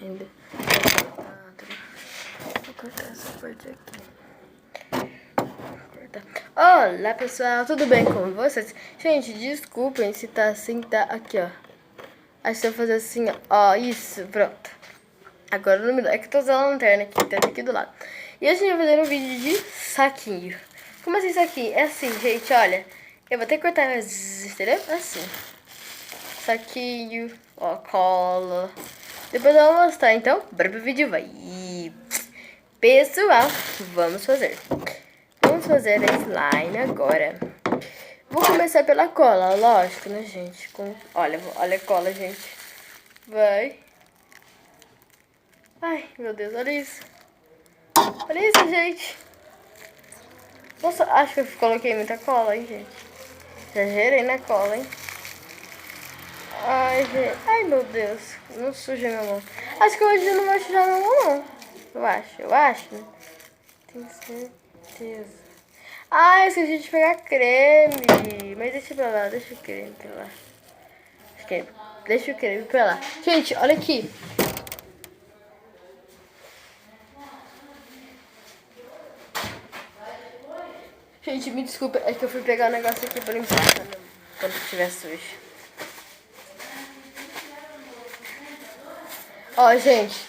Ainda. Vou cortar essa parte aqui. Olá pessoal, tudo bem com vocês? Gente, desculpem se tá assim, tá aqui, ó. Acho que eu vou fazer assim, ó, isso, pronto. Agora não me dá, é que eu tô usando a lanterna aqui, tá aqui do lado. E hoje eu vou fazer um vídeo de saquinho. Como assim saquinho? É assim, gente, olha. Eu vou ter que cortar, entendeu? Assim. Saquinho, ó, cola. Depois eu vou mostrar, então, bora pro vídeo, vai. Pessoal, vamos fazer. Vamos fazer a slime agora. Vou começar pela cola, lógico, né, gente? Olha a cola, gente. Vai. Ai, meu Deus, olha isso. Olha isso, gente. Nossa, acho que eu coloquei muita cola, hein, gente. Exagerei na cola, hein. Ai, gente. Ai, meu Deus. Não suja minha mão. Acho que hoje eu não vou sujar minha mão, não. Eu acho, né? Tenho certeza. Ah, esqueci de pegar creme. Mas deixa pra lá, deixa o creme pra lá. Deixa o creme pra lá. Gente, olha aqui. Gente, me desculpa, é que eu fui pegar o negócio aqui pra limpar quando estiver sujo. Ó, gente.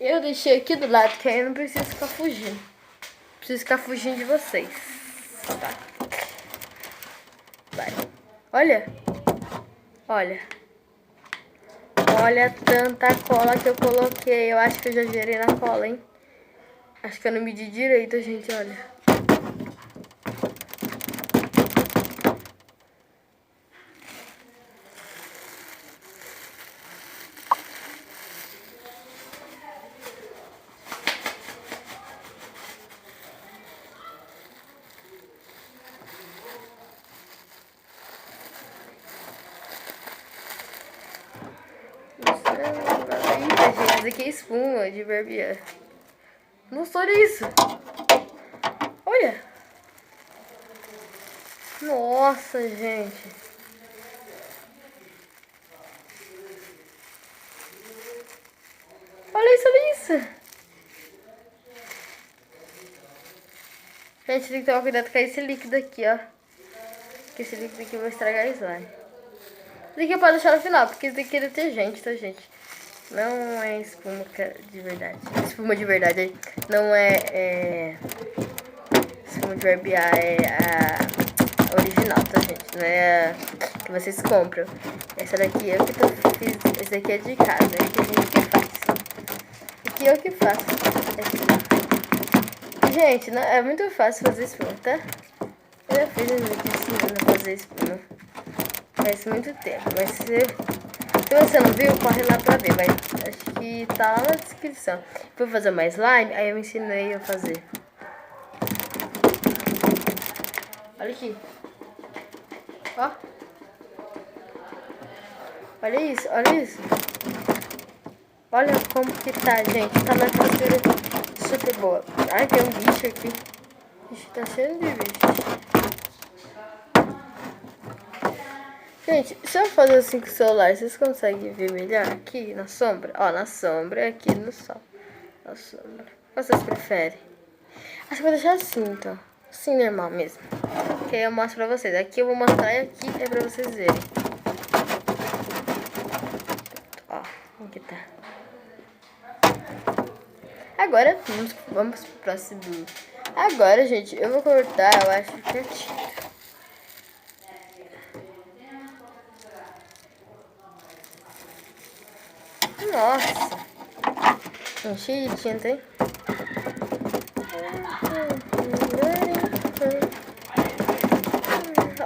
Eu deixei aqui do lado, que aí eu não preciso ficar fugindo. Preciso ficar fugindo de vocês. Tá. Vai. Olha. Olha. Olha tanta cola que eu coloquei. Eu acho que eu já gerei na cola, hein? Acho que eu não medi direito, gente, olha. Eita, gente, isso aqui é espuma de barbear. Nossa, olha isso. Olha. Nossa, gente. Olha isso, olha isso. Gente, tem que tomar cuidado com esse líquido aqui, ó. Porque esse líquido aqui vai estragar a slime. Isso aqui pode deixar no final, porque isso aqui é detergente, tá, gente? Não é espuma de verdade. Espuma de verdade aí. Não é espuma de barbear, é a original, tá, gente? Não é a que vocês compram. Essa daqui é o que eu fiz. Esse daqui é de casa, é que a gente que faz. Aqui é o que faço. Gente, não, é muito fácil fazer espuma, tá? Eu já fiz um vídeo ensinando a fazer espuma. Faz muito tempo, mas se você não viu, corre lá pra ver. Acho que tá lá na descrição. Vou fazer mais slime, aí eu ensinei a fazer. Olha aqui. Ó. Olha isso, olha isso. Olha como que tá, gente. Tá na textura super boa. Ai, tem um bicho aqui. Bicho, tá cheio de bicho. Gente, se eu fazer assim com o celular, vocês conseguem ver melhor aqui na sombra? Ó, na sombra e aqui no sol. Na sombra. Qual vocês preferem? Acho que vou deixar assim, então. Assim, normal mesmo. Que aí eu mostro pra vocês. Aqui eu vou mostrar e aqui é pra vocês verem. Ó, aqui tá. Agora, vamos pro próximo. Agora, gente, eu vou cortar, eu acho, curtinho. Nossa. Cheio de tinta, hein?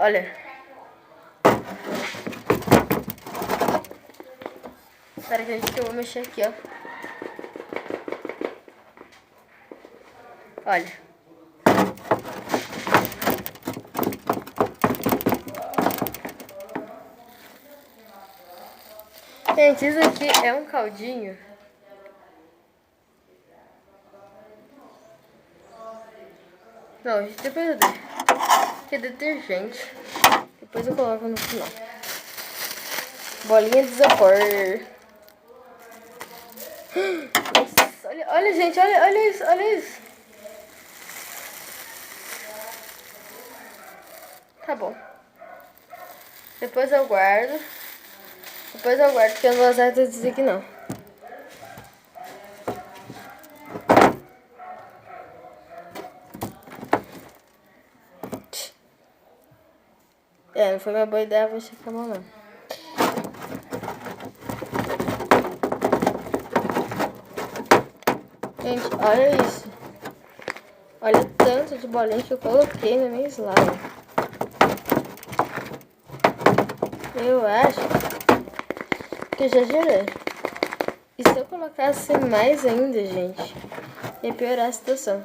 Olha. Espera, gente, que eu vou mexer aqui, ó. Olha. Gente, isso aqui é um caldinho. Não, gente, depois eu deixo. Que é detergente. Depois eu coloco no final. Bolinha de isopor. Nossa, olha, gente, olha isso, olha isso. Tá bom. Depois eu guardo, porque eu não vou usar tudo isso aqui não. Não foi uma boa ideia, vou checar a mão não. Gente, olha isso. Olha o tanto de bolinha que eu coloquei na minha slime. Eu acho que eu já gerei. E se eu colocasse mais ainda, gente, ia piorar a situação.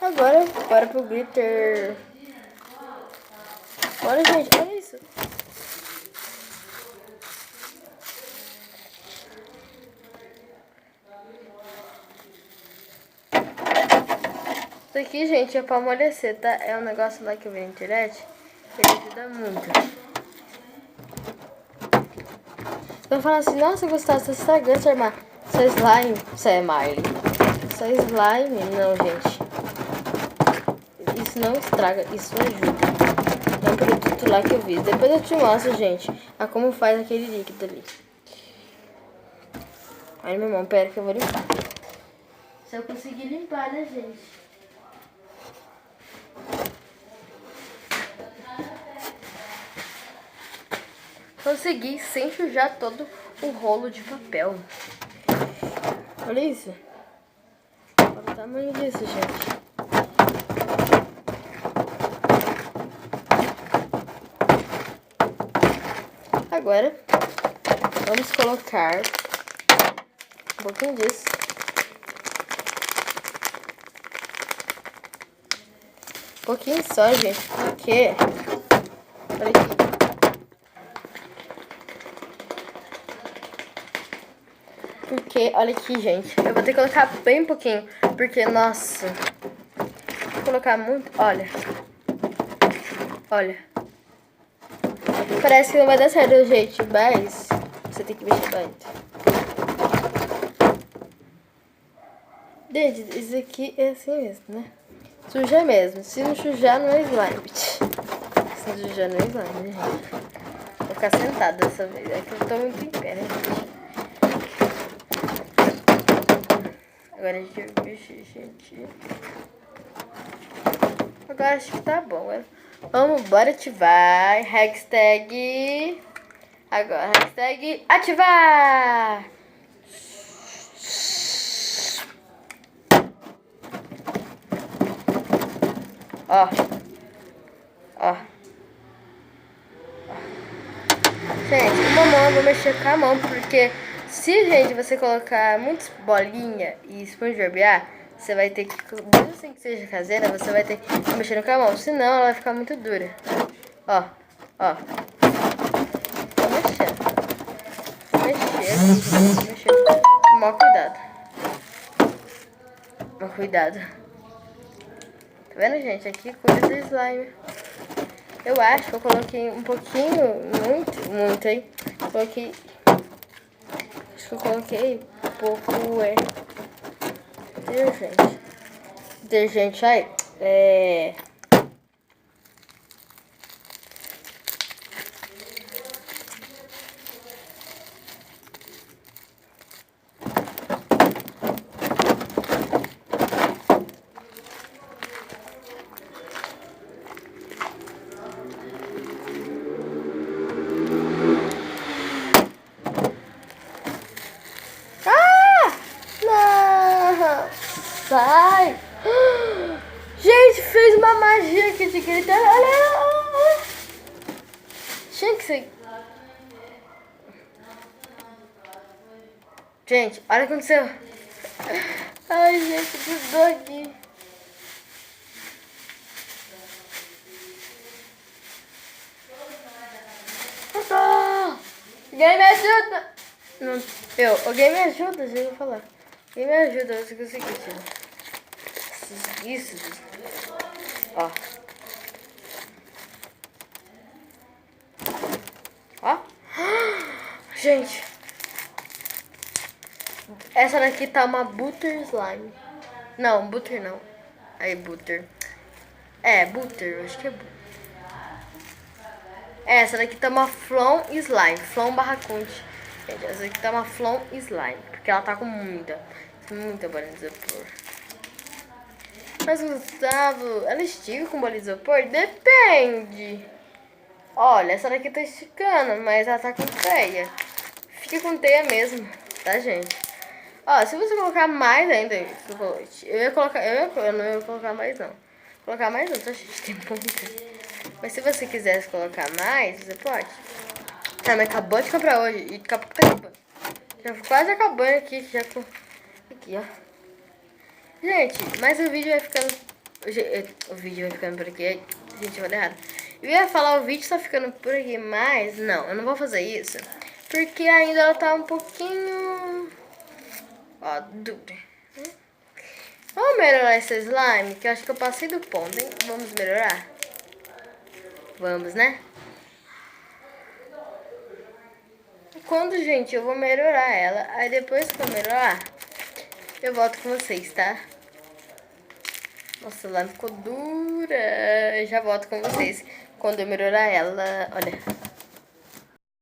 Agora, bora pro glitter. Olha, gente, olha isso. Isso aqui, gente, é pra amolecer, tá? É um negócio lá que eu vi na internet, que ele ajuda muito. Eu falo assim, nossa, Gustavo, você está estragando seu slime. Você é Miley. Seu slime, não, gente. Isso não estraga, isso ajuda. É um produto lá que eu vi. Depois eu te mostro, gente, a como faz aquele líquido ali. Aí, meu irmão, pera que eu vou limpar. Se eu conseguir limpar, né, gente? Consegui sem sujar todo o rolo de papel. Olha isso. Olha o tamanho disso, gente. Agora, vamos colocar um pouquinho disso. Um pouquinho só, gente, porque... Olha aqui. Porque, olha aqui, gente. Eu vou ter que colocar bem pouquinho. Porque, nossa. Vou colocar muito. Olha. Olha. Parece que não vai dar certo, gente. Mas você tem que mexer muito. Gente, isso aqui é assim mesmo, né? Suja mesmo. Se não sujar, não é slime. Se não sujar, não é slime, né, gente? Vou ficar sentada dessa vez. É que eu tô muito em pé, né, gente? Agora a gente vai mexer, gente. Agora acho que tá bom. Vamos, bora ativar. Hashtag. Agora, hashtag ativar. Ó. Ó. Gente, uma mão eu vou mexer com a mão, porque se, gente, você colocar muitas bolinhas e esponjobear, você vai ter que, mesmo assim que seja caseira, você vai ter que mexer com a mão, senão ela vai ficar muito dura. Ó, ó. Tô mexendo. Mexendo. Com maior cuidado. Com cuidado. Tá vendo, gente? Aqui cuida do slime. Eu acho que eu coloquei um pouquinho, muito, hein? Coloquei... Acho que eu coloquei um pouco, detergente. Detergente, ai, Não! Sai! Gente, fez uma magia aqui de gritar. Olha! Tinha que ser. Gente, olha o que aconteceu. Ai, gente, grudou aqui. Alguém me ajuda! Não, alguém me ajuda, já vou falar. Alguém me ajuda, eu consegui, gente. Isso. Ó. Ó. Gente, essa daqui tá uma Butter Slime. Não, Butter não. Aí, Butter. É, Butter, eu acho que é Butter. Essa daqui tá uma Flon Slime. Flon barra Conte. Gente, essa daqui tá uma Flon Slime. Porque ela tá com muita bolinha de isopor. Mas, Gustavo, ela estica com bolinha de isopor? Depende. Olha, essa daqui tá esticando, mas ela tá com teia. Fica com teia mesmo, tá, gente? Ó, se você colocar mais ainda chocolate, eu não ia colocar mais não. Colocar mais não, tá, gente? Tem muita. Mas se você quisesse colocar mais, você pode. Tá, mas acabou de comprar hoje e daqui a pouco tá acabando. Já quase acabando aqui, já com... Aqui, ó. Gente, mas o vídeo vai ficando... O vídeo vai ficando por aqui. Gente, eu falei errado. Eu ia falar o vídeo tá ficando por aqui, mas não, eu não vou fazer isso. Porque ainda ela tá um pouquinho... Ó, dura. Vamos melhorar esse slime, que eu acho que eu passei do ponto, hein? Vamos melhorar? Vamos, né? Quando, gente, eu vou melhorar ela. Aí depois que eu melhorar, eu volto com vocês, tá? Nossa, lá ficou dura. Eu já volto com vocês quando eu melhorar ela. Olha.